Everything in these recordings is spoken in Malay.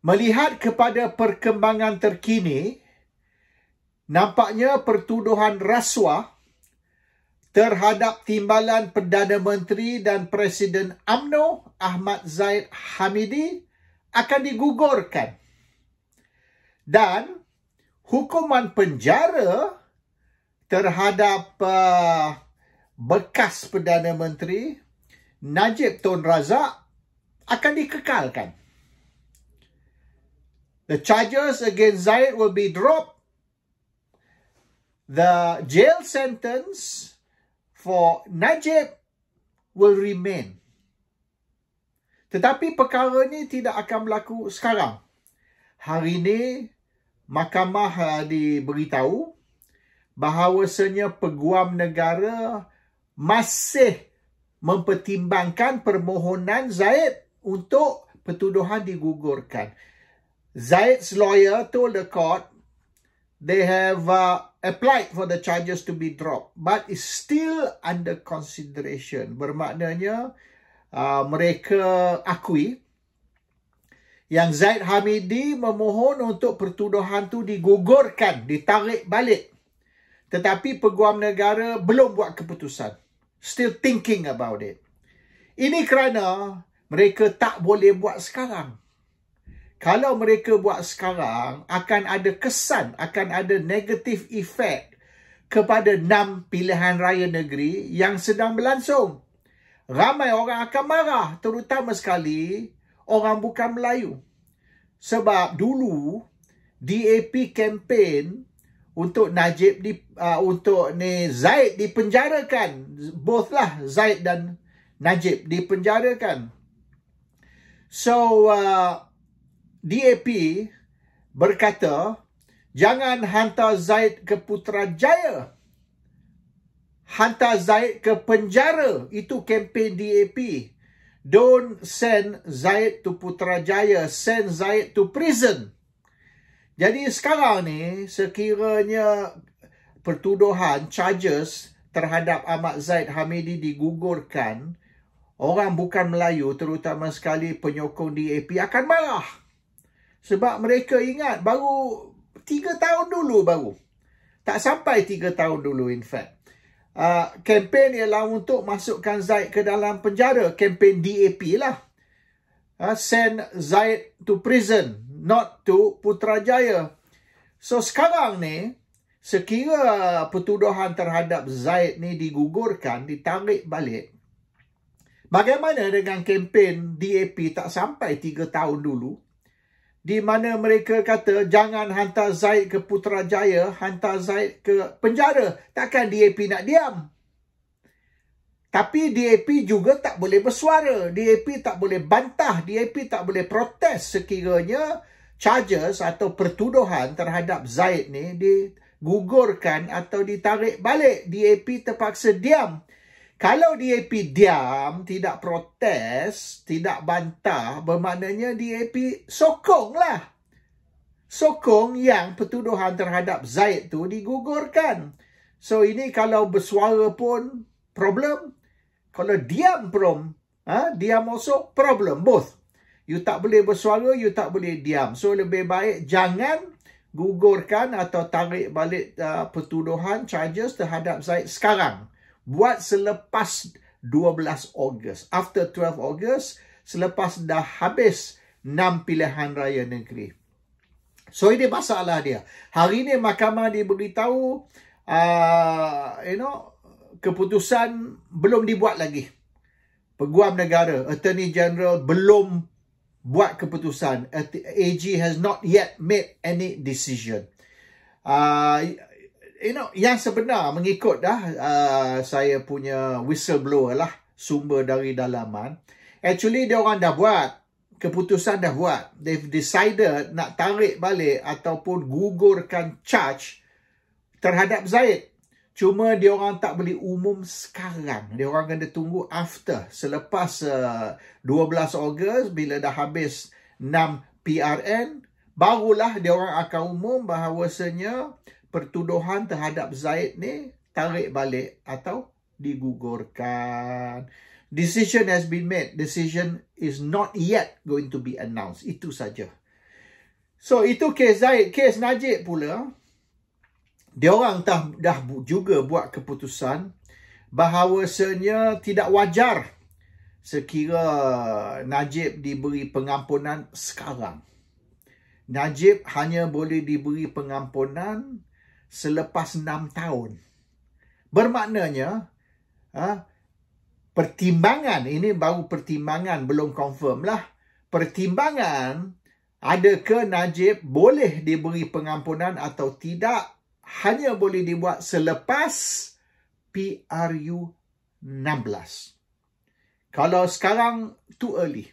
Melihat kepada perkembangan terkini, nampaknya pertuduhan rasuah terhadap timbalan Perdana Menteri dan Presiden UMNO Ahmad Zahid Hamidi akan digugurkan. Dan hukuman penjara terhadap bekas Perdana Menteri Najib Tun Razak akan dikekalkan. The charges against Zahid will be dropped. The jail sentence for Najib will remain. Tetapi perkara ini tidak akan berlaku sekarang. Hari ini, mahkamah diberitahu bahawasanya Peguam Negara masih mempertimbangkan permohonan Zahid untuk pertuduhan digugurkan. Zahid's lawyer told the court they have applied for the charges to be dropped, but is still under consideration. Bermaknanya mereka akui yang Zahid Hamidi memohon untuk pertuduhan tu digugurkan, ditarik balik. Tetapi Peguam Negara belum buat keputusan. Still thinking about it. Ini kerana mereka tak boleh buat sekarang. Kalau mereka buat sekarang, akan ada kesan, akan ada negative effect kepada 6 pilihan raya negeri yang sedang berlangsung. Ramai orang akan marah, terutama sekali orang bukan Melayu. Sebab dulu DAP kempen untuk Najib untuk Zahid dipenjarakan. Both lah, Zahid dan Najib dipenjarakan. So DAP berkata, jangan hantar Zahid ke Putrajaya. Hantar Zahid ke penjara. Itu kempen DAP. Don't send Zahid to Putrajaya. Send Zahid to prison. Jadi sekarang ni, sekiranya pertuduhan, charges terhadap Ahmad Zahid Hamidi digugurkan, orang bukan Melayu, terutama sekali penyokong DAP akan marah. Sebab mereka ingat baru 3 tahun dulu baru. Tak sampai 3 tahun dulu in fact. Kempen ialah untuk masukkan Zahid ke dalam penjara. Kempen DAP lah. Send Zahid to prison, not to Putrajaya. So sekarang ni, sekira pertuduhan terhadap Zahid ni digugurkan, ditarik balik, bagaimana dengan kempen DAP tak sampai 3 tahun dulu? Di mana mereka kata, jangan hantar Zahid ke Putrajaya, hantar Zahid ke penjara. Takkan DAP nak diam? Tapi DAP juga tak boleh bersuara. DAP tak boleh bantah. DAP tak boleh protes sekiranya charges atau pertuduhan terhadap Zahid ni digugurkan atau ditarik balik. DAP terpaksa diam. Kalau DAP diam, tidak protes, tidak bantah, bermaknanya DAP sokonglah. Sokong yang pertuduhan terhadap Zahid tu digugurkan. So ini kalau bersuara pun problem. Kalau diam pun, diam also problem. Both. You tak boleh bersuara, you tak boleh diam. So lebih baik jangan gugurkan atau tarik balik pertuduhan, charges terhadap Zahid sekarang. Buat selepas 12 Ogos. After 12 Ogos, selepas dah habis 6 pilihan raya negeri. So ini masalah dia. Hari ini mahkamah diberitahu, keputusan belum dibuat lagi. Peguam Negara, Attorney General belum buat keputusan. AG has not yet made any decision. Yang sebenar mengikut saya punya whistleblower lah, sumber dari dalaman. Actually, dia orang dah buat. Keputusan dah buat. They've decided nak tarik balik ataupun gugurkan charge terhadap Zahid. Cuma dia orang tak boleh umum sekarang. Dia orang kena tunggu after. Selepas 12 Ogos, bila dah habis 6 PRN, barulah dia orang akan umum bahawasanya pertuduhan terhadap Zahid ni tarik balik atau digugurkan. Decision has been made. Decision is not yet going to be announced. Itu saja. So itu kes Zahid. Kes Najib pula, dia orang dah juga buat keputusan bahawasanya tidak wajar sekira Najib diberi pengampunan sekarang. Najib hanya boleh diberi pengampunan selepas 6 tahun. Bermaknanya, pertimbangan, ini baru pertimbangan, belum confirm lah. Pertimbangan, adakah Najib boleh diberi pengampunan atau tidak, hanya boleh dibuat selepas PRU 16. Kalau sekarang, too early.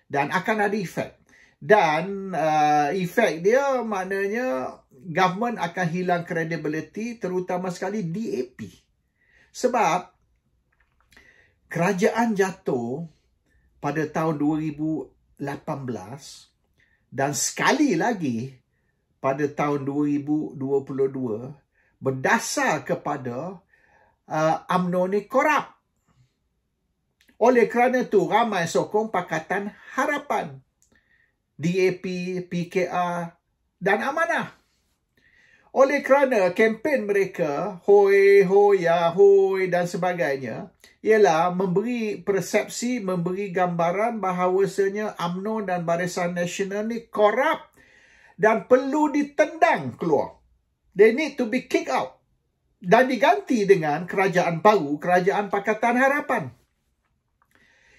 Dan akan ada efek. Dan efek dia maknanya government akan hilang credibility, terutama sekali DAP. Sebab kerajaan jatuh pada tahun 2018 dan sekali lagi pada tahun 2022 berdasar kepada UMNO ni korup. Oleh kerana itu ramai sokong Pakatan Harapan, DAP, PKR dan Amanah. Oleh kerana kempen mereka, hoi, hoya, hoi dan sebagainya, ialah memberi persepsi, memberi gambaran bahawasanya UMNO dan Barisan Nasional ni korup dan perlu ditendang keluar. They need to be kicked out. Dan diganti dengan kerajaan baru, Kerajaan Pakatan Harapan.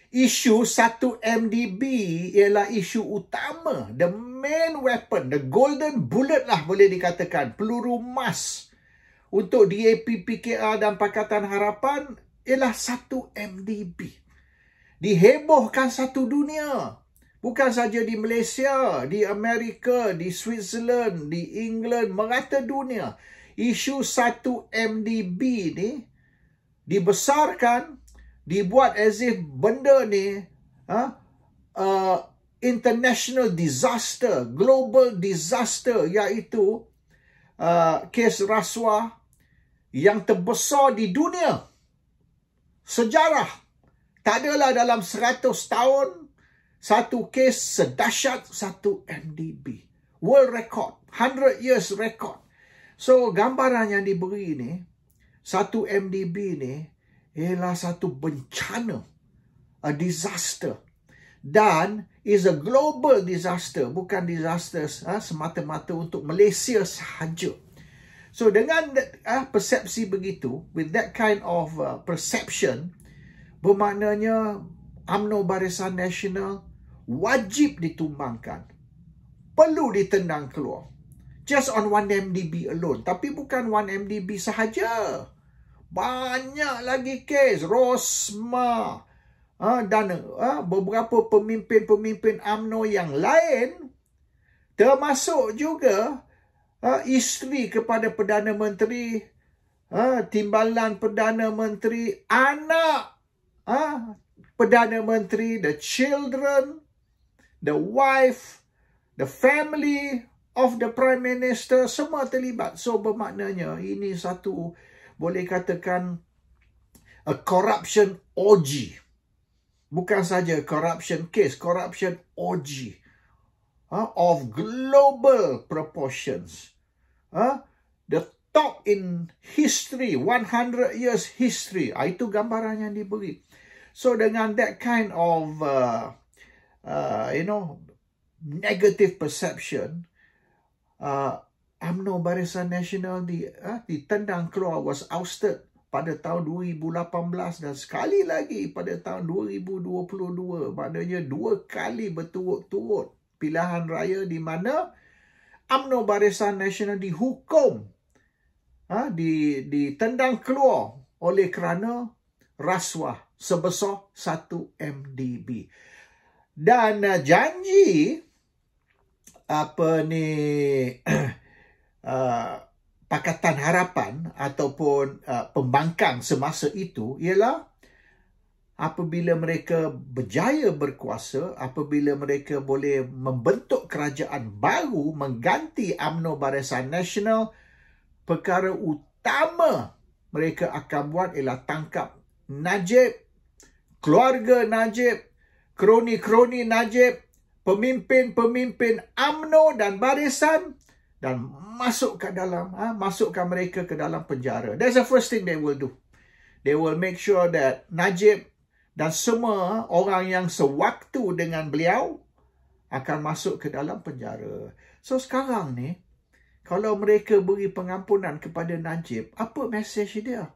Isu 1MDB ialah isu utama, the main weapon, the golden bullet lah boleh dikatakan, peluru emas untuk DAP, PKR dan Pakatan Harapan ialah 1MDB. Dihebohkan satu dunia. Bukan saja di Malaysia, di Amerika, di Switzerland, di England, merata dunia. Isu 1MDB ni dibesarkan, dibuat as if benda ni international disaster, global disaster, iaitu kes rasuah yang terbesar di dunia. Sejarah. Tak adalah dalam 100 tahun satu kes sedahsyat 1MDB. World record, 100 years record. So gambaran yang diberi ni, 1MDB ni ialah satu bencana, a disaster, dan is a global disaster, bukan disaster semata-mata untuk Malaysia sahaja. So dengan persepsi begitu, with that kind of perception, bermaknanya UMNO Barisan Nasional wajib ditumbangkan, perlu ditendang keluar. Just on 1MDB alone, tapi bukan 1MDB sahaja. Banyak lagi kes, Rosma dan beberapa pemimpin-pemimpin UMNO yang lain, termasuk juga isteri kepada Perdana Menteri, timbalan Perdana Menteri, anak Perdana Menteri, the children, the wife, the family of the Prime Minister, semua terlibat. So bermaknanya ini satu, boleh katakan, a corruption orgy. Bukan saja corruption case, corruption orgy of global proportions. The top in history, 100 years history. Itu gambaran yang diberi. So dengan that kind of, negative perception, UMNO Barisan Nasional ditendang keluar, was ousted pada tahun 2018 dan sekali lagi pada tahun 2022. Maknanya 2 kali berturut-turut pilihan raya di mana UMNO Barisan Nasional dihukum, ditendang keluar oleh kerana rasuah sebesar 1MDB. Dan janji Pakatan Harapan ataupun pembangkang semasa itu ialah apabila mereka berjaya berkuasa, apabila mereka boleh membentuk kerajaan baru mengganti UMNO Barisan Nasional, perkara utama mereka akan buat ialah tangkap Najib, keluarga Najib, kroni-kroni Najib, pemimpin-pemimpin UMNO dan Barisan dan masukkan mereka ke dalam penjara. That's the first thing they will do. They will make sure that Najib dan semua orang yang sewaktu dengan beliau akan masuk ke dalam penjara. So sekarang ni, kalau mereka beri pengampunan kepada Najib, apa mesej dia?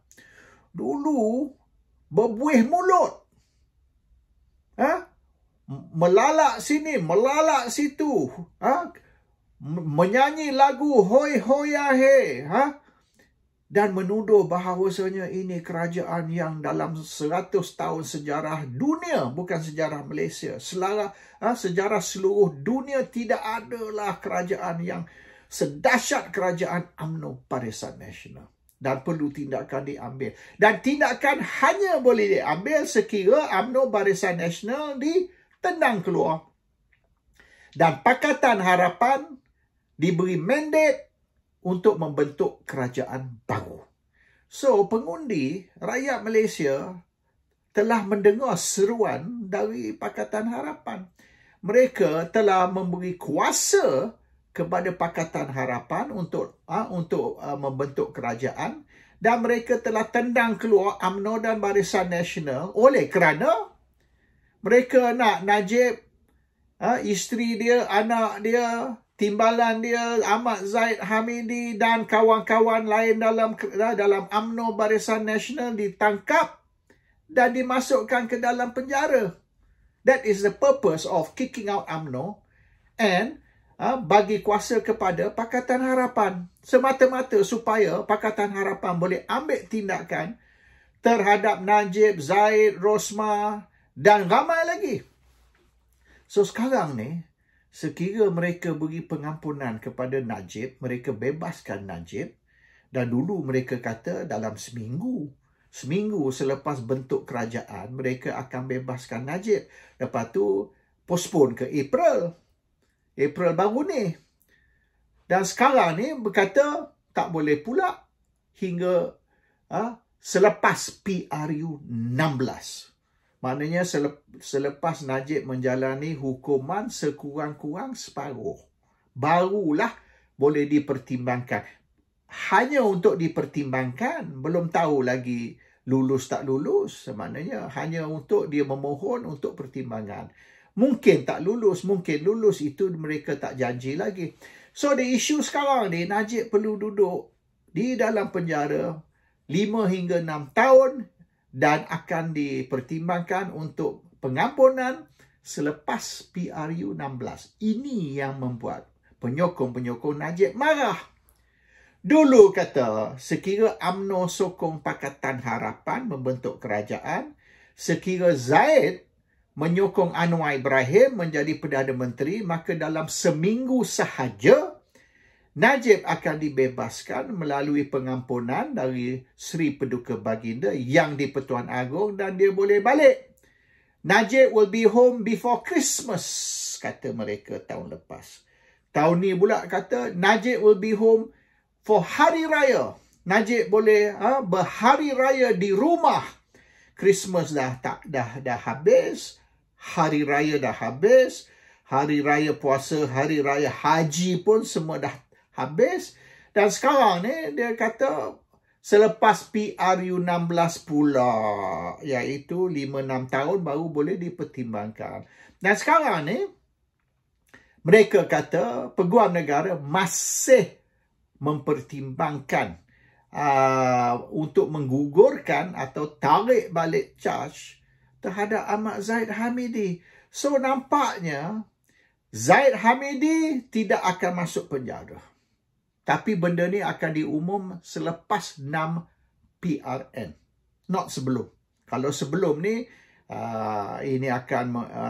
Dulu berbuih mulut. Melalak sini, melalak situ. Menyanyi lagu hoi hoya he. Dan menuduh bahawasanya ini kerajaan yang dalam 100 tahun sejarah dunia, bukan sejarah Malaysia, sejarah seluruh dunia tidak adalah kerajaan yang sedahsyat kerajaan UMNO Barisan Nasional. Dan perlu tindakan diambil. Dan tindakan hanya boleh diambil sekira UMNO Barisan Nasional ditendang keluar. Dan Pakatan Harapan diberi mandat untuk membentuk kerajaan baru. So, pengundi rakyat Malaysia telah mendengar seruan dari Pakatan Harapan. Mereka telah memberi kuasa kepada Pakatan Harapan untuk membentuk kerajaan, dan mereka telah tendang keluar UMNO dan Barisan Nasional oleh kerana mereka nak Najib, isteri dia, anak dia, timbalan dia, Ahmad Zahid Hamidi dan kawan-kawan lain dalam UMNO Barisan Nasional ditangkap dan dimasukkan ke dalam penjara. That is the purpose of kicking out UMNO and bagi kuasa kepada Pakatan Harapan. Semata-mata supaya Pakatan Harapan boleh ambil tindakan terhadap Najib, Zahid, Rosmah dan ramai lagi. So sekarang ni, sekira mereka beri pengampunan kepada Najib, mereka bebaskan Najib, dan dulu mereka kata dalam seminggu selepas bentuk kerajaan, mereka akan bebaskan Najib. Lepas tu, postpone ke April baru ni. Dan sekarang ni berkata tak boleh pula hingga selepas PRU 16. Maknanya selepas Najib menjalani hukuman sekurang-kurang separuh, barulah boleh dipertimbangkan. Hanya untuk dipertimbangkan, belum tahu lagi lulus tak lulus. Maknanya hanya untuk dia memohon untuk pertimbangan. Mungkin tak lulus, mungkin lulus, itu mereka tak janji lagi. So the issue sekarang ni, Najib perlu duduk di dalam penjara 5 hingga 6 tahun dan akan dipertimbangkan untuk pengampunan selepas PRU 16. Ini yang membuat penyokong-penyokong Najib marah. Dulu kata, sekira UMNO sokong Pakatan Harapan membentuk kerajaan, sekira Zahid menyokong Anwar Ibrahim menjadi Perdana Menteri, maka dalam seminggu sahaja Najib akan dibebaskan melalui pengampunan dari Sri Paduka Baginda yang di-Pertuan Agong dan dia boleh balik. Najib will be home before Christmas, kata mereka tahun lepas. Tahun ni pula kata Najib will be home for Hari Raya. Najib boleh berhari raya di rumah. Christmas dah habis, Hari Raya dah habis, Hari Raya Puasa, Hari Raya Haji pun semua dah habis. Dan sekarang ni dia kata selepas PRU 16 pula, iaitu 5-6 tahun baru boleh dipertimbangkan. Dan sekarang ni mereka kata Peguam Negara masih mempertimbangkan untuk menggugurkan atau tarik balik charge terhadap Ahmad Zahid Hamidi. So nampaknya Zahid Hamidi tidak akan masuk penjara. Tapi benda ni akan diumum selepas 6 PRN. Not sebelum. Kalau sebelum ni, ini akan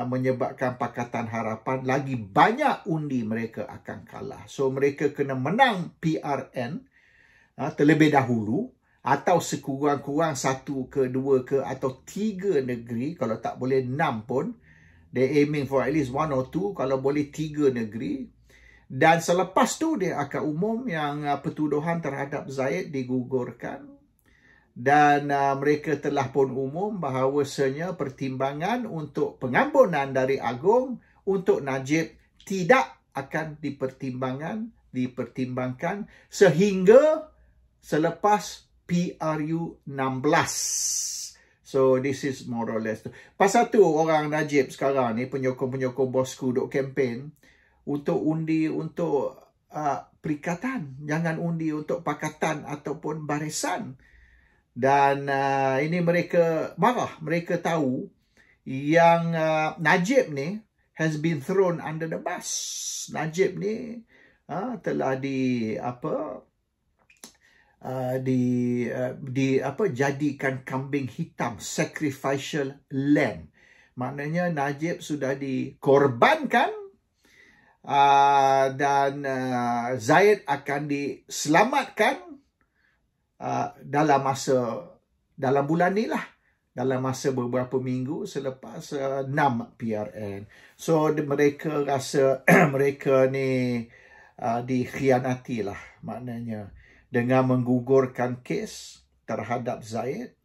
menyebabkan Pakatan Harapan lagi banyak undi mereka akan kalah. So mereka kena menang PRN terlebih dahulu, atau sekurang-kurang 1 ke 2 ke atau 3 negeri. Kalau tak boleh 6 pun, they aiming for at least 1 or 2, kalau boleh 3 negeri. Dan selepas tu dia akan umum yang pertuduhan terhadap Zahid digugurkan. Dan mereka telah pun umum bahawasanya pertimbangan untuk pengampunan dari Agong untuk Najib tidak akan dipertimbangkan sehingga selepas PRU 16. So this is more or less. Pasal tu orang Najib sekarang ni, penyokong-penyokong bosku duk kempen untuk undi untuk perikatan, jangan undi untuk pakatan ataupun barisan. Dan ini mereka marah, mereka tahu yang Najib ni has been thrown under the bus. Najib ni telah jadikan kambing hitam, sacrificial lamb. Maknanya Najib sudah dikorbankan dan Zayed akan diselamatkan dalam bulan ni lah, dalam masa beberapa minggu selepas 6 PRN. So mereka rasa mereka ni dikhianati lah, maknanya dengan menggugurkan kes terhadap Zayed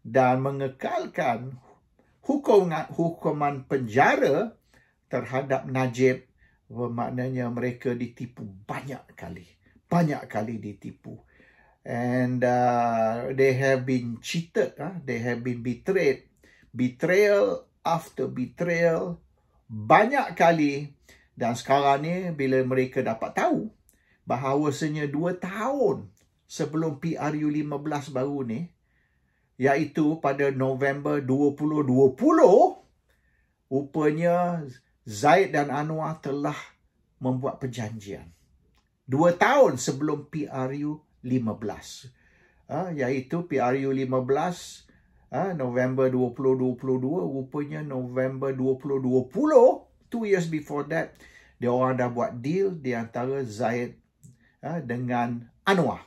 dan mengekalkan hukuman penjara terhadap Najib. Maknanya mereka ditipu banyak kali ditipu. And they have been cheated, they have been betrayed, betrayal after betrayal banyak kali. Dan sekarang ni bila mereka dapat tahu bahawasanya 2 tahun sebelum PRU 15 baru ni, iaitu pada November 2020, rupanya Zayed dan Anwar telah membuat perjanjian 2 tahun sebelum PRU 15, iaitu PRU 15 November 2022, rupanya November 2020, 2 years before that, dia orang dah buat deal di antara Zayed dengan Anwar.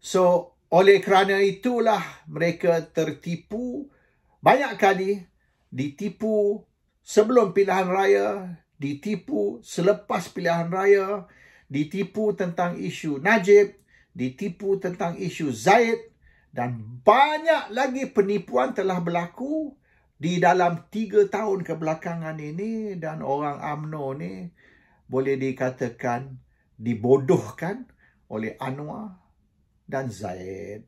So oleh kerana itulah mereka tertipu banyak kali, ditipu sebelum pilihan raya, ditipu selepas pilihan raya, ditipu tentang isu Najib, ditipu tentang isu Zayed, dan banyak lagi penipuan telah berlaku di dalam 3 tahun kebelakangan ini. Dan orang UMNO ni boleh dikatakan dibodohkan oleh Anwar dan Zayed.